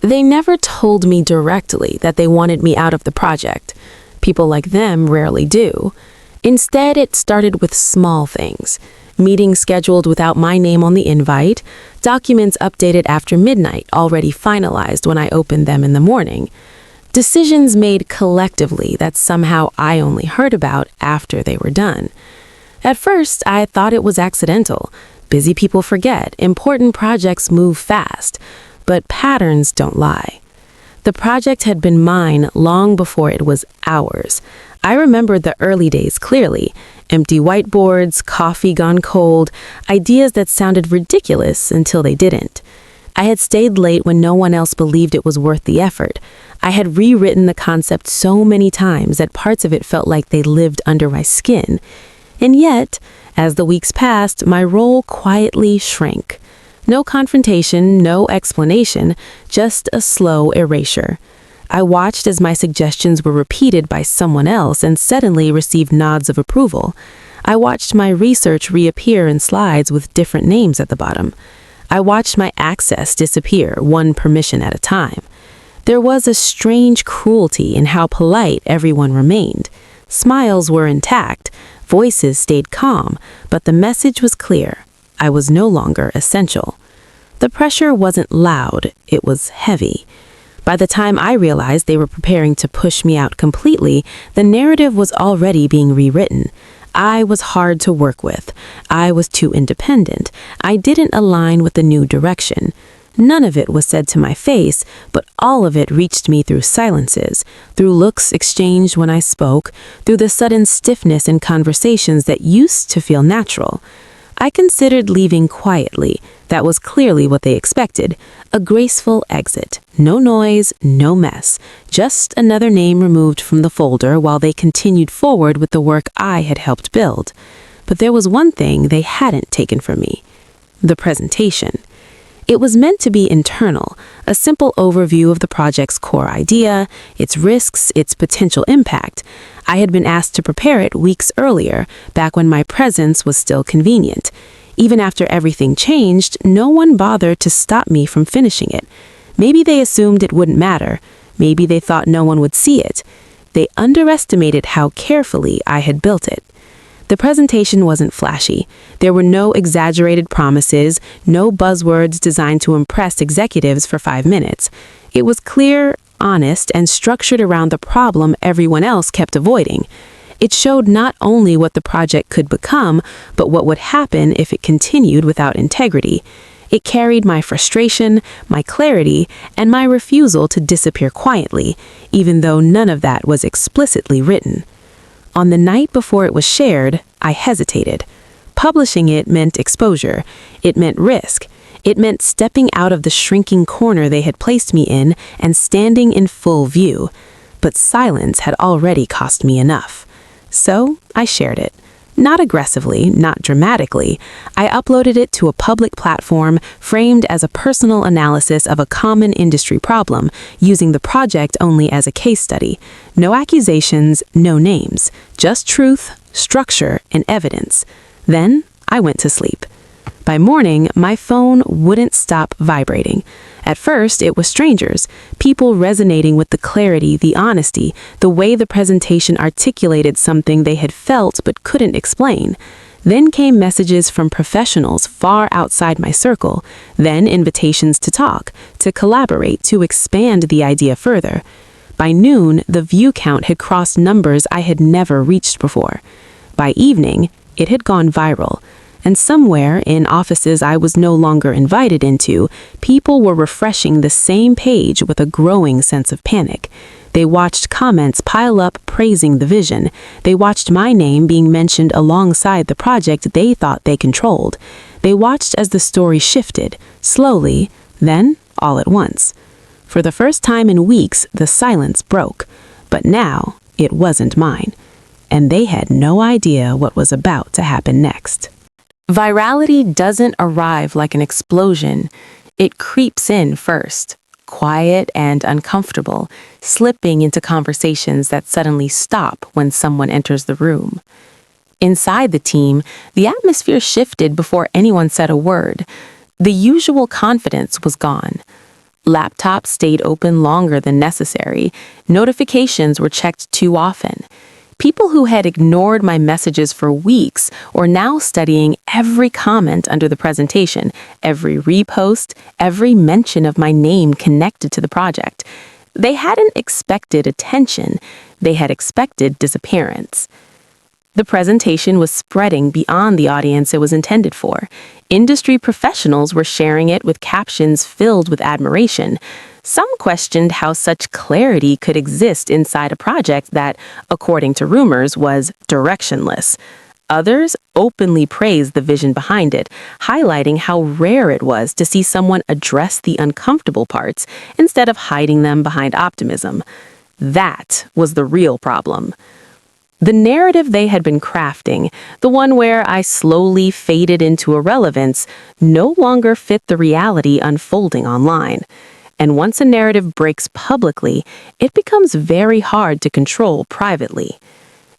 They never told me directly that they wanted me out of the project. People like them rarely do. Instead, it started with small things. Meetings scheduled without my name on the invite, documents updated after midnight, already finalized when I opened them in the morning. Decisions made collectively that somehow I only heard about after they were done. At first, I thought it was accidental. Busy people forget, important projects move fast, but patterns don't lie. The project had been mine long before it was ours. I remembered the early days clearly. Empty whiteboards, coffee gone cold, ideas that sounded ridiculous until they didn't. I had stayed late when no one else believed it was worth the effort. I had rewritten the concept so many times that parts of it felt like they lived under my skin. And yet, as the weeks passed, my role quietly shrank. No confrontation, no explanation, just a slow erasure. I watched as my suggestions were repeated by someone else and suddenly received nods of approval. I watched my research reappear in slides with different names at the bottom. I watched my access disappear, one permission at a time. There was a strange cruelty in how polite everyone remained. Smiles were intact, voices stayed calm, but the message was clear. I was no longer essential. The pressure wasn't loud, it was heavy. By the time I realized they were preparing to push me out completely, the narrative was already being rewritten. I was hard to work with. I was too independent. I didn't align with the new direction. None of it was said to my face, but all of it reached me through silences, through looks exchanged when I spoke, through the sudden stiffness in conversations that used to feel natural. I considered leaving quietly. That was clearly what they expected. A graceful exit. No noise, no mess. Just another name removed from the folder while they continued forward with the work I had helped build. But there was one thing they hadn't taken from me. The presentation. It was meant to be internal, a simple overview of the project's core idea, its risks, its potential impact. I had been asked to prepare it weeks earlier, back when my presence was still convenient. Even after everything changed, no one bothered to stop me from finishing it. Maybe they assumed it wouldn't matter. Maybe they thought no one would see it. They underestimated how carefully I had built it. The presentation wasn't flashy. There were no exaggerated promises, no buzzwords designed to impress executives for 5 minutes. It was clear, honest, and structured around the problem everyone else kept avoiding. It showed not only what the project could become, but what would happen if it continued without integrity. It carried my frustration, my clarity, and my refusal to disappear quietly, even though none of that was explicitly written. On the night before it was shared, I hesitated. Publishing it meant exposure. It meant risk. It meant stepping out of the shrinking corner they had placed me in and standing in full view. But silence had already cost me enough. So I shared it. Not aggressively, not dramatically. I uploaded it to a public platform framed as a personal analysis of a common industry problem, using the project only as a case study. No accusations, no names. Just truth, structure, and evidence. Then I went to sleep. By morning, my phone wouldn't stop vibrating. At first, it was strangers, people resonating with the clarity, the honesty, the way the presentation articulated something they had felt but couldn't explain. Then came messages from professionals far outside my circle, then invitations to talk, to collaborate, to expand the idea further. By noon, the view count had crossed numbers I had never reached before. By evening, it had gone viral. And somewhere, in offices I was no longer invited into, people were refreshing the same page with a growing sense of panic. They watched comments pile up praising the vision. They watched my name being mentioned alongside the project they thought they controlled. They watched as the story shifted, slowly, then all at once. For the first time in weeks, the silence broke. But now, it wasn't mine. And they had no idea what was about to happen next. Virality doesn't arrive like an explosion. It creeps in first, quiet and uncomfortable, slipping into conversations that suddenly stop when someone enters the room. Inside the team, the atmosphere shifted before anyone said a word. The usual confidence was gone. Laptops stayed open longer than necessary. Notifications were checked too often. People who had ignored my messages for weeks were now studying every comment under the presentation, every repost, every mention of my name connected to the project. They hadn't expected attention, they had expected disappearance. The presentation was spreading beyond the audience it was intended for. Industry professionals were sharing it with captions filled with admiration. Some questioned how such clarity could exist inside a project that, according to rumors, was directionless. Others openly praised the vision behind it, highlighting how rare it was to see someone address the uncomfortable parts instead of hiding them behind optimism. That was the real problem. The narrative they had been crafting, the one where I slowly faded into irrelevance, no longer fit the reality unfolding online. And once a narrative breaks publicly, it becomes very hard to control privately.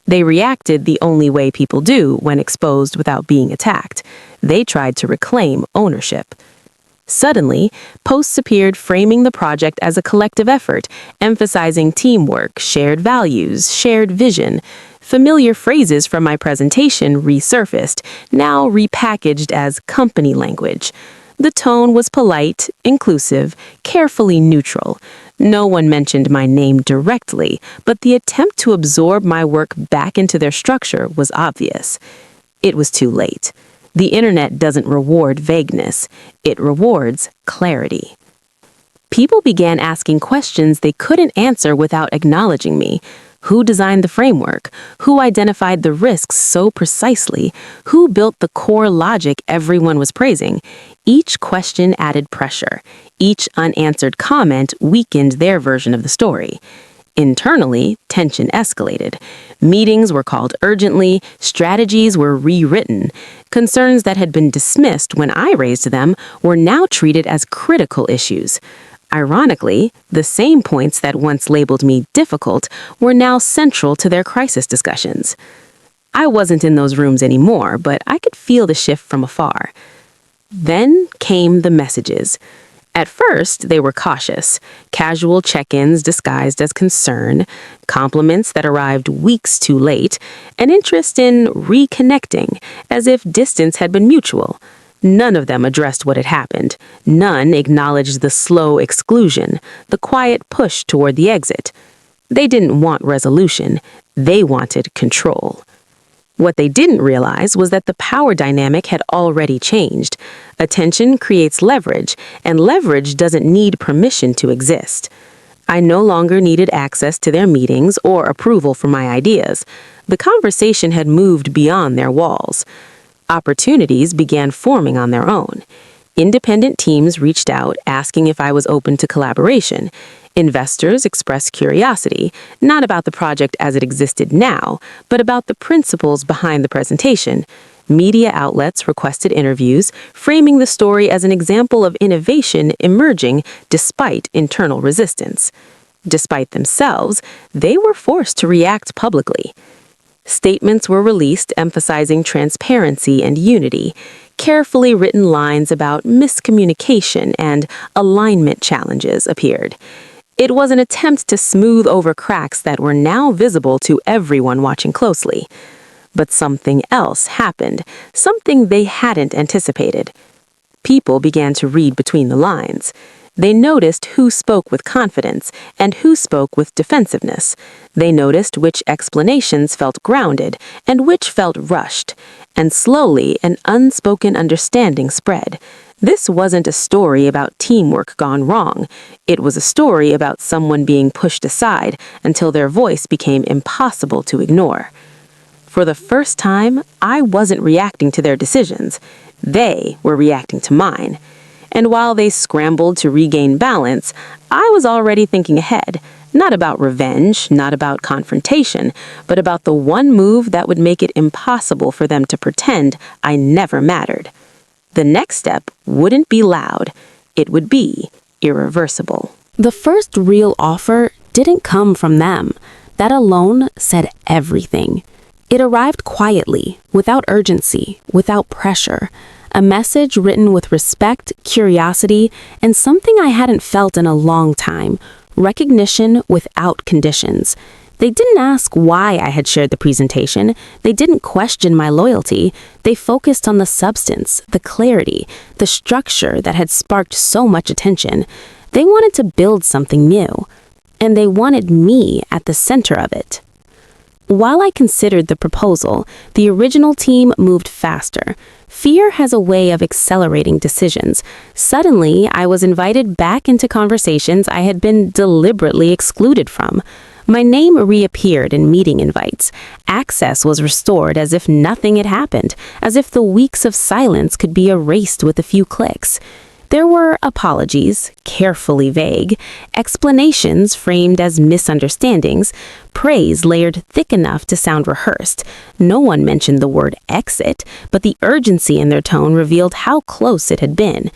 They reacted the only way people do when exposed without being attacked. They tried to reclaim ownership. Suddenly, posts appeared framing the project as a collective effort, emphasizing teamwork, shared values, shared vision. Familiar phrases from my presentation resurfaced, now repackaged as company language. The tone was polite, inclusive, carefully neutral. No one mentioned my name directly, but the attempt to absorb my work back into their structure was obvious. It was too late. The internet doesn't reward vagueness. It rewards clarity. People began asking questions they couldn't answer without acknowledging me. Who designed the framework? Who identified the risks so precisely? Who built the core logic everyone was praising? Each question added pressure. Each unanswered comment weakened their version of the story. Internally, tension escalated. Meetings were called urgently, strategies were rewritten. Concerns that had been dismissed when I raised them were now treated as critical issues. Ironically, the same points that once labeled me difficult were now central to their crisis discussions. I wasn't in those rooms anymore, but I could feel the shift from afar. Then came the messages. At first, they were cautious, casual check-ins disguised as concern, compliments that arrived weeks too late, an interest in reconnecting, as if distance had been mutual. None of them addressed what had happened. None acknowledged the slow exclusion, the quiet push toward the exit. They didn't want resolution. They wanted control. What they didn't realize was that the power dynamic had already changed. Attention creates leverage, and leverage doesn't need permission to exist. I no longer needed access to their meetings or approval for my ideas. The conversation had moved beyond their walls. Opportunities began forming on their own. Independent teams reached out asking if I was open to collaboration. Investors expressed curiosity, not about the project as it existed now, but about the principles behind the presentation. Media outlets requested interviews, framing the story as an example of innovation emerging despite internal resistance. Despite themselves, they were forced to react publicly. Statements were released emphasizing transparency and unity. Carefully written lines about miscommunication and alignment challenges appeared. It was an attempt to smooth over cracks that were now visible to everyone watching closely. But something else happened, something they hadn't anticipated. People began to read between the lines. They noticed who spoke with confidence and who spoke with defensiveness. They noticed which explanations felt grounded and which felt rushed. And slowly, an unspoken understanding spread. This wasn't a story about teamwork gone wrong. It was a story about someone being pushed aside until their voice became impossible to ignore. For the first time, I wasn't reacting to their decisions. They were reacting to mine. And while they scrambled to regain balance, I was already thinking ahead, not about revenge, not about confrontation, but about the one move that would make it impossible for them to pretend I never mattered. The next step wouldn't be loud. It would be irreversible. The first real offer didn't come from them. That alone said everything. It arrived quietly, without urgency, without pressure. a message written with respect, curiosity, and something I hadn't felt in a long time: recognition without conditions. They didn't ask why I had shared the presentation. They didn't question my loyalty. They focused on the substance, the clarity, the structure that had sparked so much attention. They wanted to build something new, and they wanted me at the center of it. While I considered the proposal, the original team moved faster. Fear has a way of accelerating decisions. Suddenly, I was invited back into conversations I had been deliberately excluded from. My name reappeared in meeting invites. Access was restored as if nothing had happened, as if the weeks of silence could be erased with a few clicks. There were apologies, carefully vague, explanations framed as misunderstandings, praise layered thick enough to sound rehearsed. No one mentioned the word exit, but the urgency in their tone revealed how close it had been.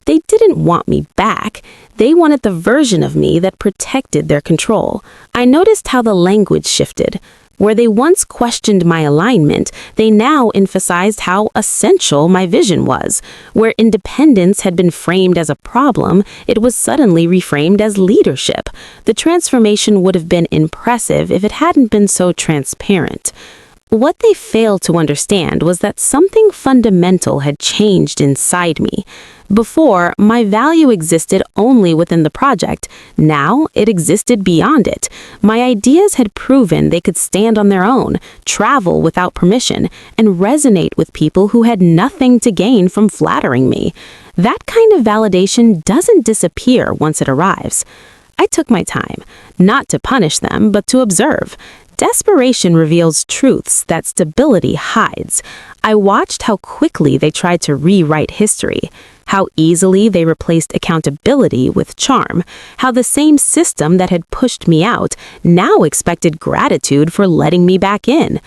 They didn't want me back. They wanted the version of me that protected their control. I noticed how the language shifted. Where they once questioned my alignment, they now emphasized how essential my vision was. Where independence had been framed as a problem, it was suddenly reframed as leadership. The transformation would have been impressive if it hadn't been so transparent. What they failed to understand was that something fundamental had changed inside me. Before, my value existed only within the project. Now, it existed beyond it. My ideas had proven they could stand on their own, travel without permission, and resonate with people who had nothing to gain from flattering me. That kind of validation doesn't disappear once it arrives. I took my time, not to punish them, but to observe. Desperation reveals truths that stability hides. I watched how quickly they tried to rewrite history, how easily they replaced accountability with charm, how the same system that had pushed me out now expected gratitude for letting me back in.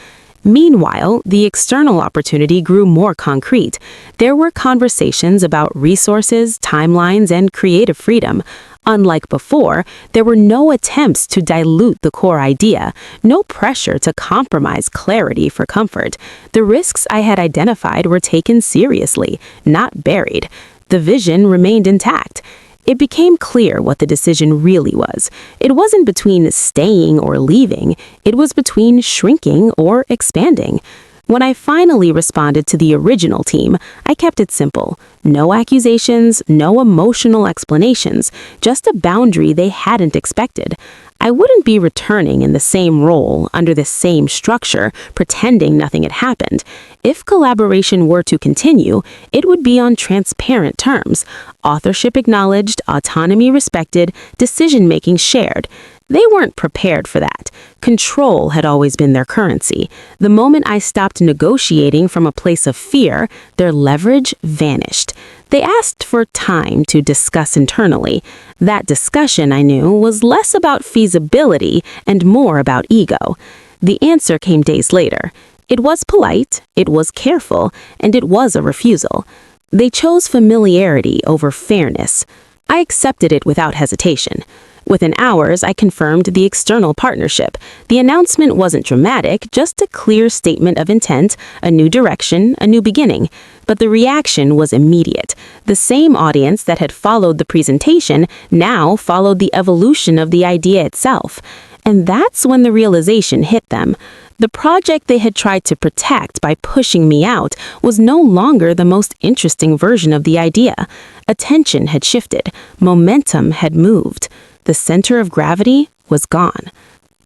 Meanwhile, the external opportunity grew more concrete. There were conversations about resources, timelines, and creative freedom. Unlike before, there were no attempts to dilute the core idea, no pressure to compromise clarity for comfort. The risks I had identified were taken seriously, not buried. The vision remained intact. It became clear what the decision really was. It wasn't between staying or leaving. It was between shrinking or expanding. When I finally responded to the original team, I kept it simple. No accusations, no emotional explanations, just a boundary they hadn't expected. I wouldn't be returning in the same role, under the same structure, pretending nothing had happened. If collaboration were to continue, it would be on transparent terms. Authorship acknowledged, autonomy respected, decision-making shared. They weren't prepared for that. Control had always been their currency. The moment I stopped negotiating from a place of fear, their leverage vanished. They asked for time to discuss internally. That discussion, I knew, was less about feasibility and more about ego. The answer came days later. It was polite, it was careful, and it was a refusal. They chose familiarity over fairness. I accepted it without hesitation. Within hours, I confirmed the external partnership. The announcement wasn't dramatic, just a clear statement of intent, a new direction, a new beginning. But the reaction was immediate. The same audience that had followed the presentation now followed the evolution of the idea itself. And that's when the realization hit them. The project they had tried to protect by pushing me out was no longer the most interesting version of the idea. Attention had shifted. Momentum had moved. The center of gravity was gone.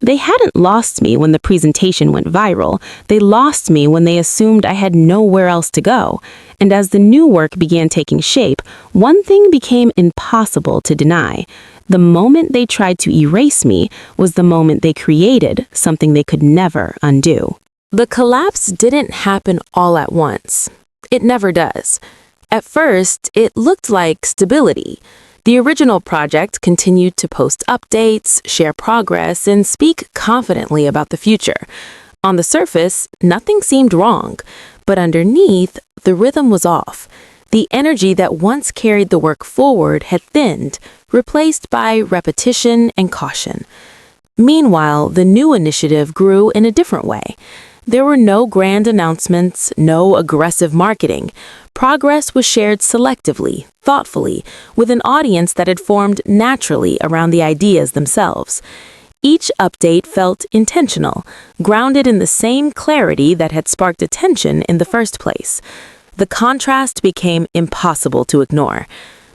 They hadn't lost me when the presentation went viral. They lost me when they assumed I had nowhere else to go. And as the new work began taking shape, one thing became impossible to deny. The moment they tried to erase me was the moment they created something they could never undo. The collapse didn't happen all at once. It never does. At first, it looked like stability. The original project continued to post updates, share progress, and speak confidently about the future. On the surface, nothing seemed wrong, but underneath, the rhythm was off. The energy that once carried the work forward had thinned, replaced by repetition and caution. Meanwhile, the new initiative grew in a different way. There were no grand announcements, no aggressive marketing. Progress was shared selectively, thoughtfully, with an audience that had formed naturally around the ideas themselves. Each update felt intentional, grounded in the same clarity that had sparked attention in the first place. The contrast became impossible to ignore.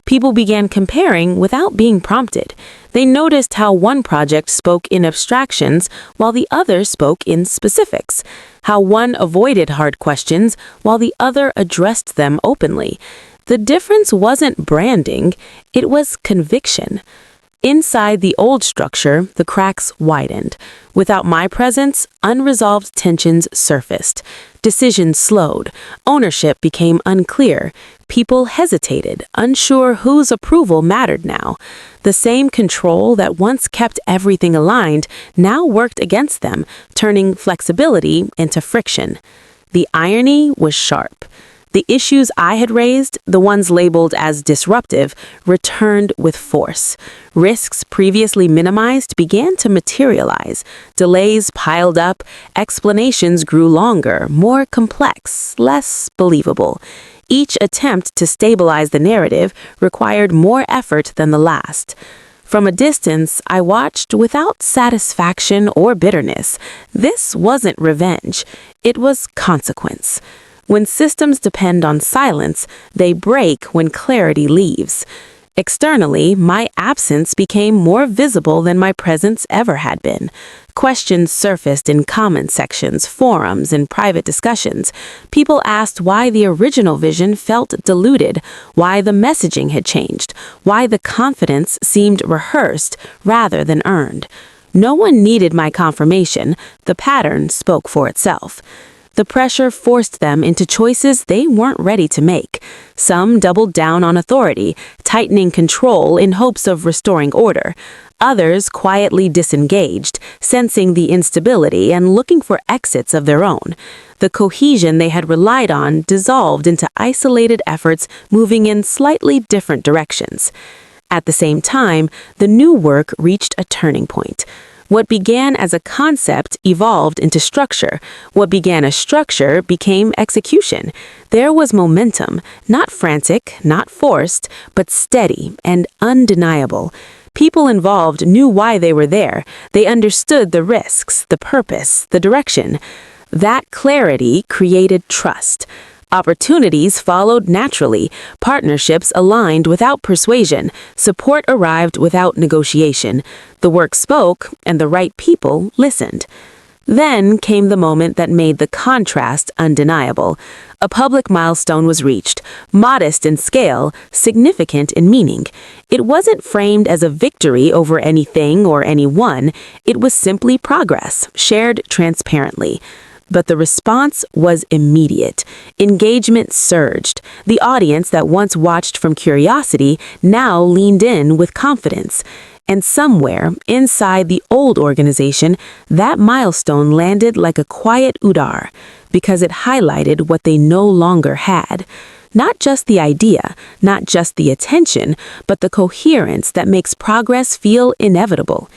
People began comparing without being prompted. They noticed how one project spoke in abstractions while the other spoke in specifics, how one avoided hard questions while the other addressed them openly. The difference wasn't branding, it was conviction. Inside the old structure, the cracks widened. Without my presence, unresolved tensions surfaced. Decisions slowed. Ownership became unclear. People hesitated, unsure whose approval mattered now. The same control that once kept everything aligned now worked against them, turning flexibility into friction. The irony was sharp. The issues I had raised, the ones labeled as disruptive, returned with force. Risks previously minimized began to materialize. Delays piled up. Explanations grew longer, more complex, less believable. Each attempt to stabilize the narrative required more effort than the last. From a distance, I watched without satisfaction or bitterness. This wasn't revenge. It was consequence. When systems depend on silence, they break when clarity leaves. Externally, my absence became more visible than my presence ever had been. Questions surfaced in comment sections, forums, and private discussions. People asked why the original vision felt diluted, why the messaging had changed, why the confidence seemed rehearsed rather than earned. No one needed my confirmation. The pattern spoke for itself. The pressure forced them into choices they weren't ready to make. Some doubled down on authority, tightening control in hopes of restoring order. Others quietly disengaged, sensing the instability and looking for exits of their own. The cohesion they had relied on dissolved into isolated efforts moving in slightly different directions. At the same time, the new work reached a turning point. What began as a concept evolved into structure. What began as structure became execution. There was momentum, not frantic, not forced, but steady and undeniable. People involved knew why they were there. They understood the risks, the purpose, the direction. That clarity created trust. Opportunities followed naturally, partnerships aligned without persuasion, support arrived without negotiation. The work spoke, and the right people listened. Then came the moment that made the contrast undeniable. A public milestone was reached, modest in scale, significant in meaning. It wasn't framed as a victory over anything or anyone. It was simply progress, shared transparently. But the response was immediate. Engagement surged. The audience that once watched from curiosity now leaned in with confidence. And somewhere inside the old organization, that milestone landed like a quiet udar, because it highlighted what they no longer had. Not just the idea, not just the attention, but the coherence that makes progress feel inevitable.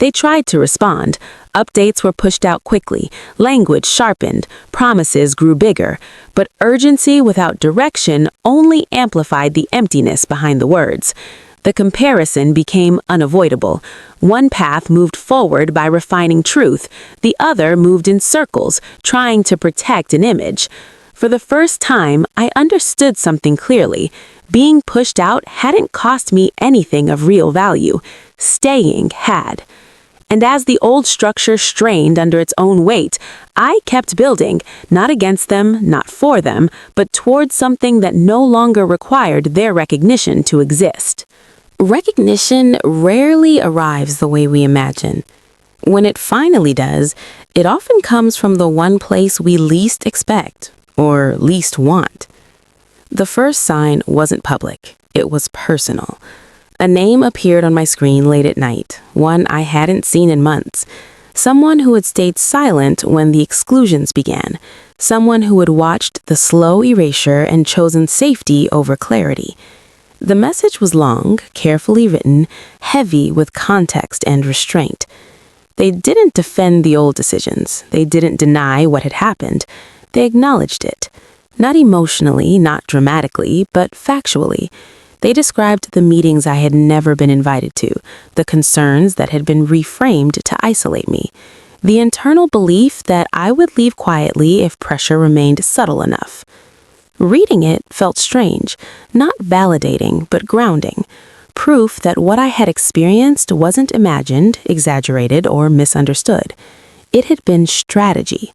They tried to respond. Updates were pushed out quickly, language sharpened, promises grew bigger, but urgency without direction only amplified the emptiness behind the words. The comparison became unavoidable. One path moved forward by refining truth, the other moved in circles, trying to protect an image. For the first time, I understood something clearly. Being pushed out hadn't cost me anything of real value. Staying had. And as the old structure strained under its own weight, I kept building, not against them, not for them, but towards something that no longer required their recognition to exist. Recognition rarely arrives the way we imagine. When it finally does, it often comes from the one place we least expect, or least want. The first sign wasn't public, it was personal. A name appeared on my screen late at night, one I hadn't seen in months. Someone who had stayed silent when the exclusions began. Someone who had watched the slow erasure and chosen safety over clarity. The message was long, carefully written, heavy with context and restraint. They didn't defend the old decisions. They didn't deny what had happened. They acknowledged it. Not emotionally, not dramatically, but factually. They described the meetings I had never been invited to, the concerns that had been reframed to isolate me, the internal belief that I would leave quietly if pressure remained subtle enough. Reading it felt strange, not validating, but grounding. Proof that what I had experienced wasn't imagined, exaggerated, or misunderstood. It had been strategy.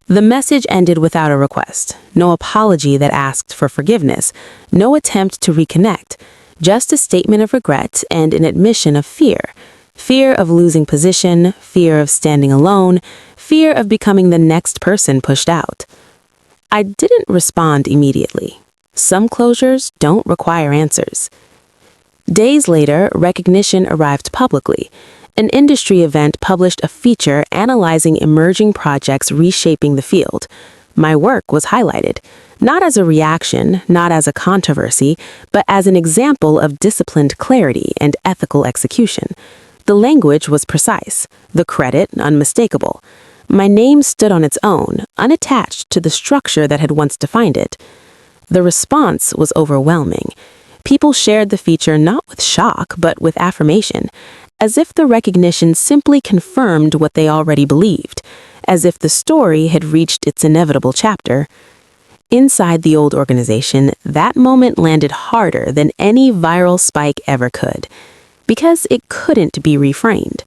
The message ended without a request, no apology that asked for forgiveness, no attempt to reconnect, just a statement of regret and an admission of fear. Fear of losing position, fear of standing alone, fear of becoming the next person pushed out. I didn't respond immediately. Some closures don't require answers. Days later, recognition arrived publicly. An industry event published a feature analyzing emerging projects reshaping the field. My work was highlighted, not as a reaction, not as a controversy, but as an example of disciplined clarity and ethical execution. The language was precise, the credit unmistakable. My name stood on its own, unattached to the structure that had once defined it. The response was overwhelming. People shared the feature not with shock, but with affirmation, as if the recognition simply confirmed what they already believed, as if the story had reached its inevitable chapter. Inside the old organization, that moment landed harder than any viral spike ever could, because it couldn't be reframed.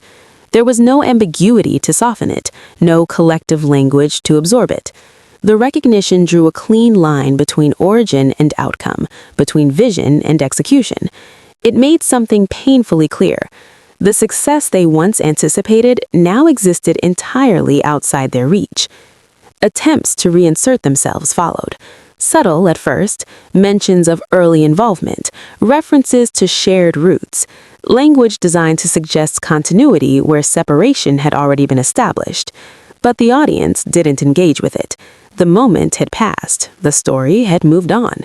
There was no ambiguity to soften it, no collective language to absorb it. The recognition drew a clean line between origin and outcome, between vision and execution. It made something painfully clear. The success they once anticipated now existed entirely outside their reach. Attempts to reinsert themselves followed. Subtle at first, mentions of early involvement, references to shared roots, language designed to suggest continuity where separation had already been established. But the audience didn't engage with it. The moment had passed. The story had moved on.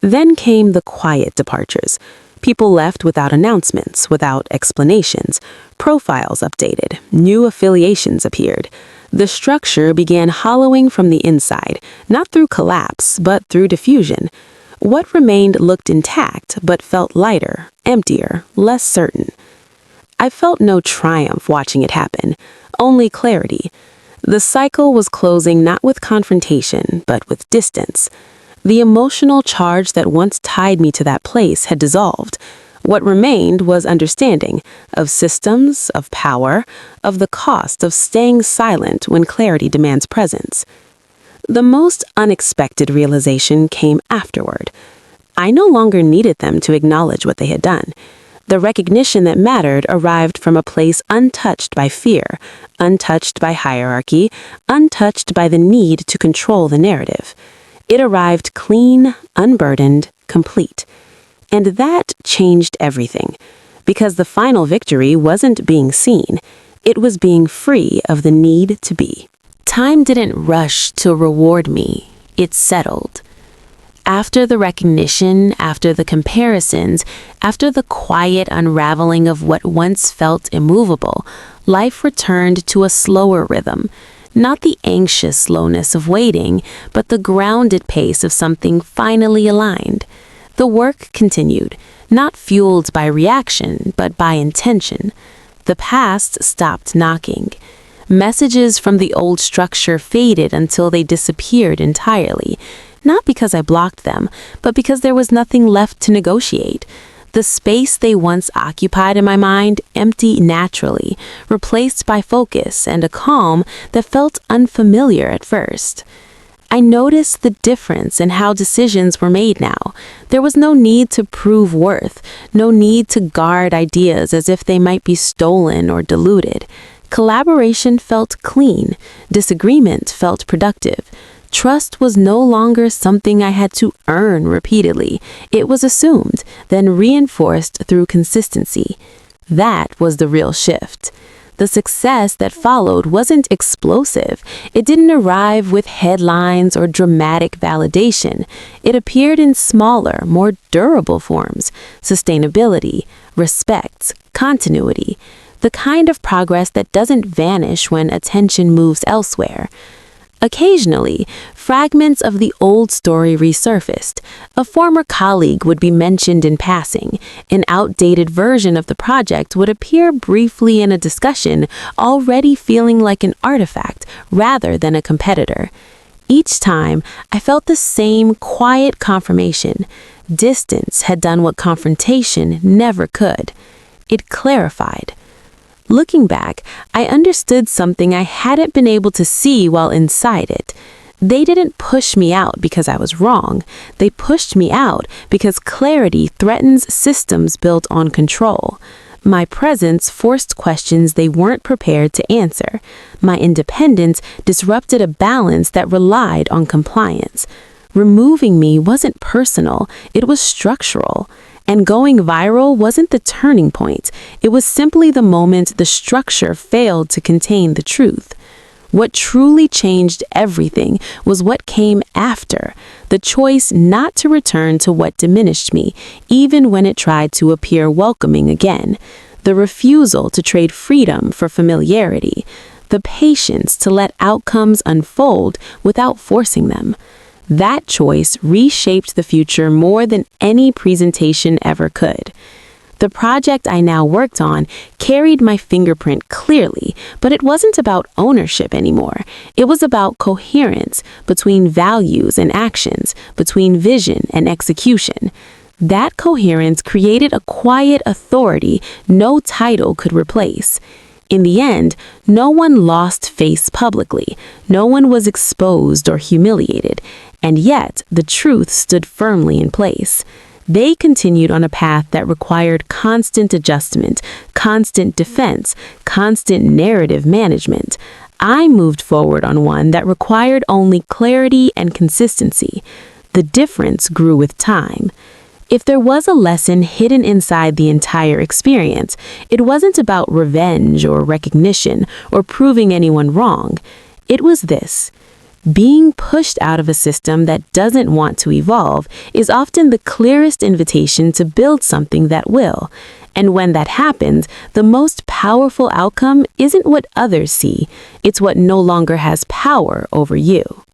Then came the quiet departures. People left without announcements, without explanations. Profiles updated. New affiliations appeared. The structure began hollowing from the inside, not through collapse, but through diffusion. What remained looked intact, but felt lighter, emptier, less certain. I felt no triumph watching it happen, only clarity. The cycle was closing not with confrontation, but with distance. The emotional charge that once tied me to that place had dissolved. What remained was understanding of systems, of power, of the cost of staying silent when clarity demands presence. The most unexpected realization came afterward. I no longer needed them to acknowledge what they had done. The recognition that mattered arrived from a place untouched by fear, untouched by hierarchy, untouched by the need to control the narrative. It arrived clean, unburdened, complete. And that changed everything, because the final victory wasn't being seen, it was being free of the need to be. Time didn't rush to reward me, it settled. After the recognition, after the comparisons, after the quiet unraveling of what once felt immovable, life returned to a slower rhythm. Not the anxious slowness of waiting, but the grounded pace of something finally aligned. The work continued, not fueled by reaction, but by intention. The past stopped knocking. Messages from the old structure faded until they disappeared entirely, not because I blocked them, but because there was nothing left to negotiate. The space they once occupied in my mind emptied naturally, replaced by focus and a calm that felt unfamiliar at first. I noticed the difference in how decisions were made now. There was no need to prove worth, no need to guard ideas as if they might be stolen or diluted. Collaboration felt clean, disagreement felt productive. Trust was no longer something I had to earn repeatedly. It was assumed, then reinforced through consistency. That was the real shift. The success that followed wasn't explosive. It didn't arrive with headlines or dramatic validation. It appeared in smaller, more durable forms: sustainability, respect, continuity, the kind of progress that doesn't vanish when attention moves elsewhere. Occasionally, fragments of the old story resurfaced. A former colleague would be mentioned in passing. An outdated version of the project would appear briefly in a discussion, already feeling like an artifact rather than a competitor. Each time, I felt the same quiet confirmation. Distance had done what confrontation never could. It clarified. Looking back, I understood something I hadn't been able to see while inside it. They didn't push me out because I was wrong. They pushed me out because clarity threatens systems built on control. My presence forced questions they weren't prepared to answer. My independence disrupted a balance that relied on compliance. Removing me wasn't personal, it was structural. And going viral wasn't the turning point. It was simply the moment the structure failed to contain the truth. What truly changed everything was what came after, the choice not to return to what diminished me, even when it tried to appear welcoming again, the refusal to trade freedom for familiarity, the patience to let outcomes unfold without forcing them. That choice reshaped the future more than any presentation ever could. The project I now worked on carried my fingerprint clearly, but it wasn't about ownership anymore. It was about coherence between values and actions, between vision and execution. That coherence created a quiet authority no title could replace. In the end, no one lost face publicly. No one was exposed or humiliated. And yet, the truth stood firmly in place. They continued on a path that required constant adjustment, constant defense, constant narrative management. I moved forward on one that required only clarity and consistency. The difference grew with time. If there was a lesson hidden inside the entire experience, it wasn't about revenge or recognition or proving anyone wrong. It was this. Being pushed out of a system that doesn't want to evolve is often the clearest invitation to build something that will. And when that happens, the most powerful outcome isn't what others see, it's what no longer has power over you.